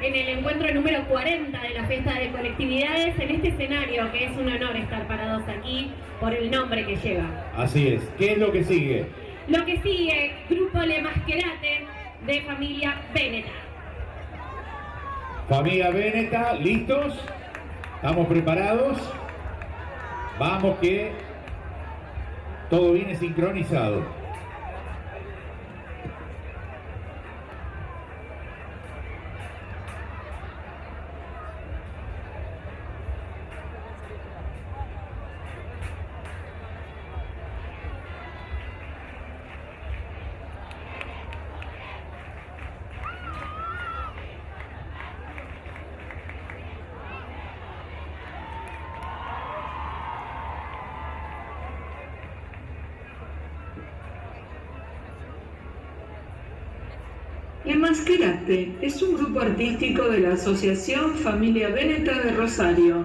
en el encuentro número 40 de la Fiesta de Colectividades, en este escenario, que es un honor estar parados aquí por el nombre que lleva. Así es. ¿Qué es lo que sigue? Lo que sigue, Grupo Le Mascherate de familia Veneta. Familia Veneta, ¿listos? ¿Estamos preparados? Vamos que todo viene sincronizado. Le Mascherate es un grupo artístico de la Asociación Familia Veneta de Rosario.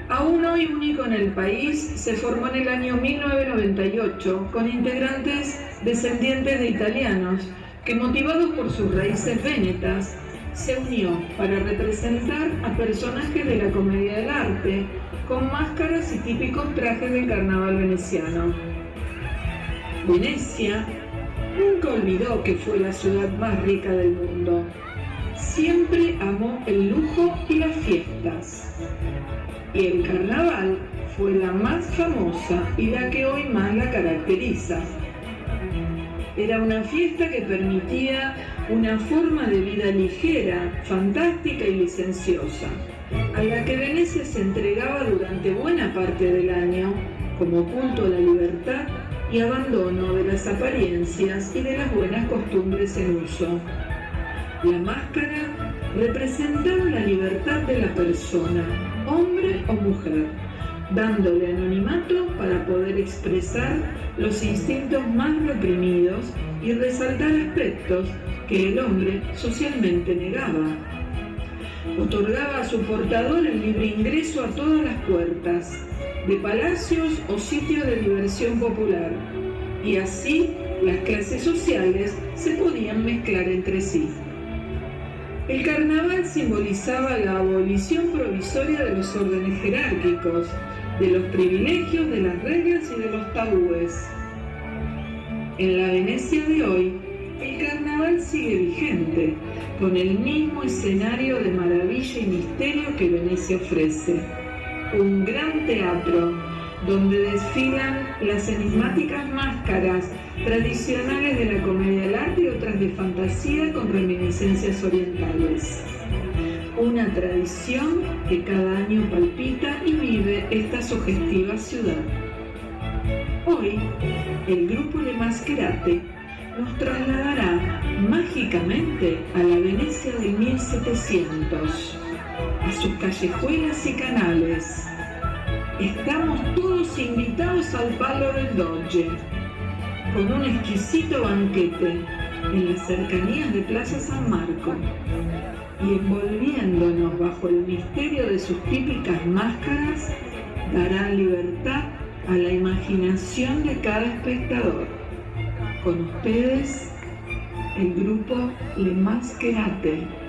Aún hoy único en el país, se formó en el año 1998 con integrantes descendientes de italianos que, motivados por sus raíces venetas, se unió para representar a personajes de la comedia del arte con máscaras y típicos trajes del carnaval veneciano. Venecia nunca olvidó que fue la ciudad más rica del mundo. Siempre amó el lujo y las fiestas. Y el carnaval fue la más famosa y la que hoy más la caracteriza. Era una fiesta que permitía una forma de vida ligera, fantástica y licenciosa, a la que Venecia se entregaba durante buena parte del año como culto a la libertad y abandono de las apariencias y de las buenas costumbres en uso. La máscara representaba la libertad de la persona, hombre o mujer, dándole anonimato para poder expresar los instintos más reprimidos y resaltar aspectos que el hombre socialmente negaba. Otorgaba a su portador el libre ingreso a todas las puertas, de palacios o sitios de diversión popular, y así las clases sociales se podían mezclar entre sí. El carnaval simbolizaba la abolición provisoria de los órdenes jerárquicos, de los privilegios, de las reglas y de los tabúes. En la Venecia de hoy, el carnaval sigue vigente, con el mismo escenario de maravilla y misterio que Venecia ofrece. Un gran teatro donde desfilan las enigmáticas máscaras tradicionales de la comedia del arte y otras de fantasía con reminiscencias orientales. Una tradición que cada año palpita y vive esta sugestiva ciudad. Hoy, el grupo Le Mascherate nos trasladará mágicamente a la Venecia de 1700, a sus callejuelas y canales. Estamos todos invitados al Palo del Doge, con un exquisito banquete en las cercanías de Plaza San Marco, y envolviéndonos bajo el misterio de sus típicas máscaras, darán libertad a la imaginación de cada espectador. Con ustedes, el grupo Le Mascherate.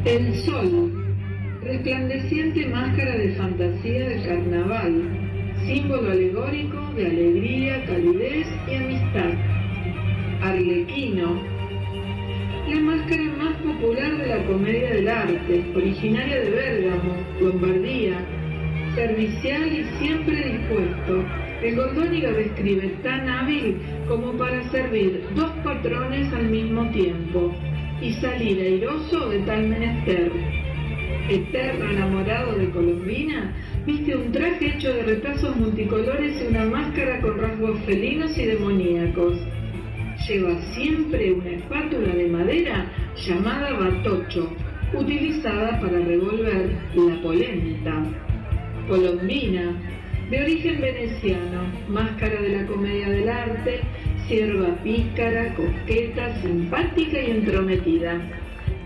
El sol, resplandeciente máscara de fantasía del carnaval, símbolo alegórico de alegría, calidez y amistad. Arlequino, la máscara más popular de la comedia del arte, originaria de Bérgamo, Lombardía, servicial y siempre dispuesto. El Goldóniga describe tan hábil como para servir dos patrones al mismo tiempo y salir airoso de tal menester. Eterno enamorado de Colombina, viste un traje hecho de retazos multicolores y una máscara con rasgos felinos y demoníacos. Lleva siempre una espátula de madera llamada batocho, utilizada para revolver la polenta. Colombina, de origen veneciano, máscara de la comedia del arte, sierva pícara, coqueta, simpática y entrometida.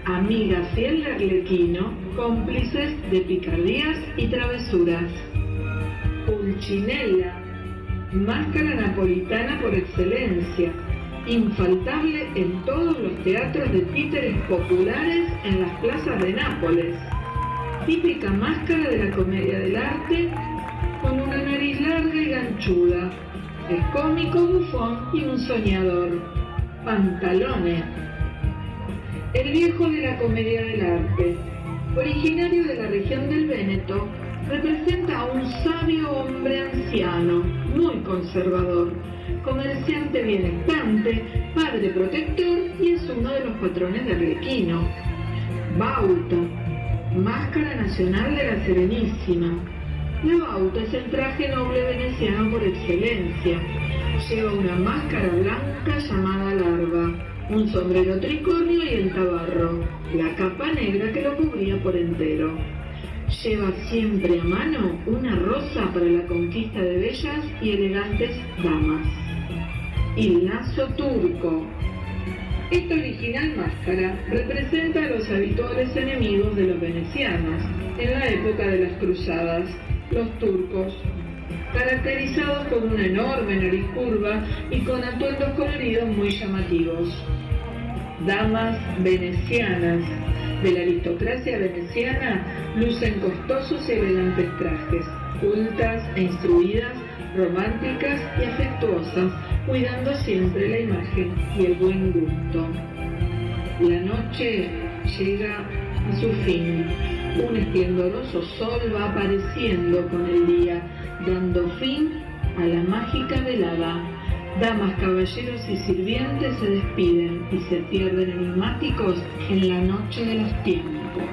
Amiga fiel de Arlequino, cómplices de picardías y travesuras. Pulcinella, máscara napolitana por excelencia, infaltable en todos los teatros de títeres populares en las plazas de Nápoles. Típica máscara de la comedia del arte, con una nariz larga y ganchuda. Es cómico, bufón y un soñador. Pantalone, el viejo de la comedia del arte, originario de la región del Véneto, representa a un sabio hombre anciano, muy conservador, comerciante bienestante, padre protector y es uno de los patrones de Arlequino. Bauta, máscara nacional de la Serenísima. La bauta es el traje noble veneciano por excelencia. Lleva una máscara blanca llamada larva, un sombrero tricornio y el tabarro, la capa negra que lo cubría por entero. Lleva siempre a mano una rosa para la conquista de bellas y elegantes damas. Y lazo turco. Esta original máscara representa a los habituales enemigos de los venecianos en la época de las cruzadas, los turcos, caracterizados por una enorme nariz curva y con atuendos coloridos muy llamativos. Damas venecianas de la aristocracia veneciana lucen costosos y elegantes trajes, cultas e instruidas, románticas y afectuosas, cuidando siempre la imagen y el buen gusto. La noche llega a su fin. Un esplendoroso sol va apareciendo con el día, dando fin a la mágica velada. Damas, caballeros y sirvientes se despiden y se pierden enigmáticos en la noche de los tiempos.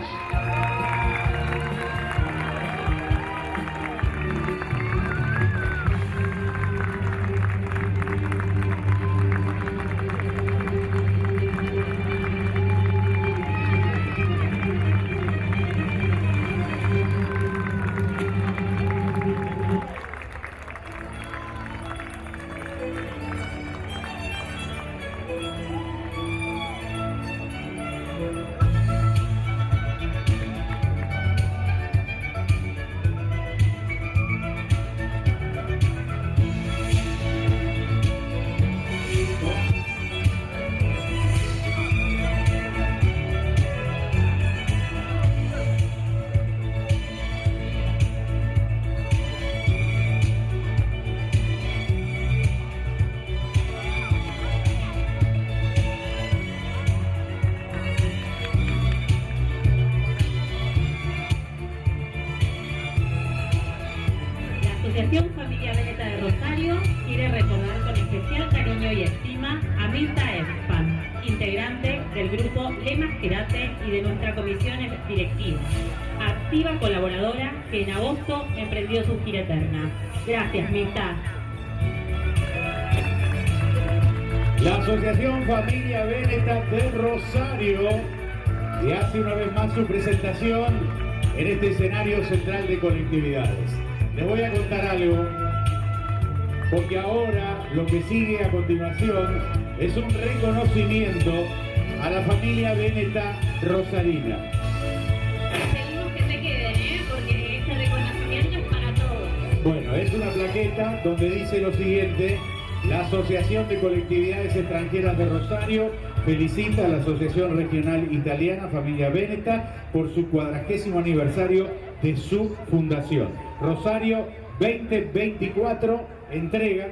Asociación Familia Veneta de Rosario quiere recordar con especial cariño y estima a Mirta Espan, integrante del grupo Le Mascherate y de nuestra comisión directiva, activa colaboradora que en agosto emprendió su gira eterna. Gracias, Mirta. La Asociación Familia Veneta de Rosario, que hace una vez más su presentación en este escenario central de colectividades. Les voy a contar algo, porque ahora lo que sigue a continuación es un reconocimiento a la familia Veneta rosarina. Pedimos que se queden, porque este reconocimiento es para todos. Bueno, es una plaqueta donde dice lo siguiente: la Asociación de Colectividades Extranjeras de Rosario felicita a la Asociación Regional Italiana Familia Veneta por su 40º aniversario de su fundación. Rosario 2024 entrega.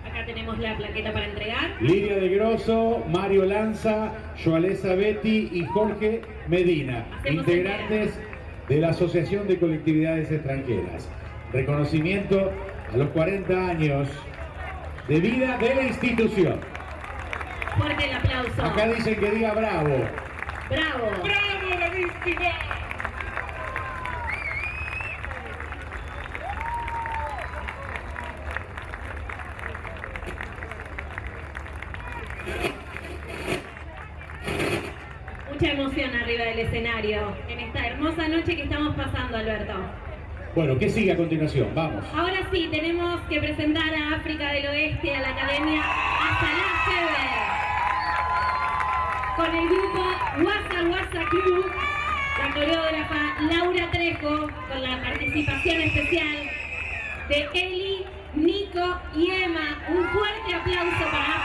Acá tenemos la plaqueta para entregar. Lidia de Grosso, Mario Lanza, Joalesa Betty y Jorge Medina, integrantes de la Asociación de Colectividades Extranjeras. Reconocimiento a los 40 años de vida de la institución. Fuerte el aplauso. Acá dicen que diga bravo. ¡Bravo! ¡Bravo, bravísima! Mucha emoción arriba del escenario en esta hermosa noche que estamos pasando, Alberto. Bueno, ¿qué sigue a continuación? Vamos. Ahora sí, tenemos que presentar a África del Oeste, a la Academia Asala Feber, con el grupo Wasa Wasa Club, la coreógrafa Laura Trejo, con la participación especial de Eli, Nico y Emma. Un fuerte aplauso para África.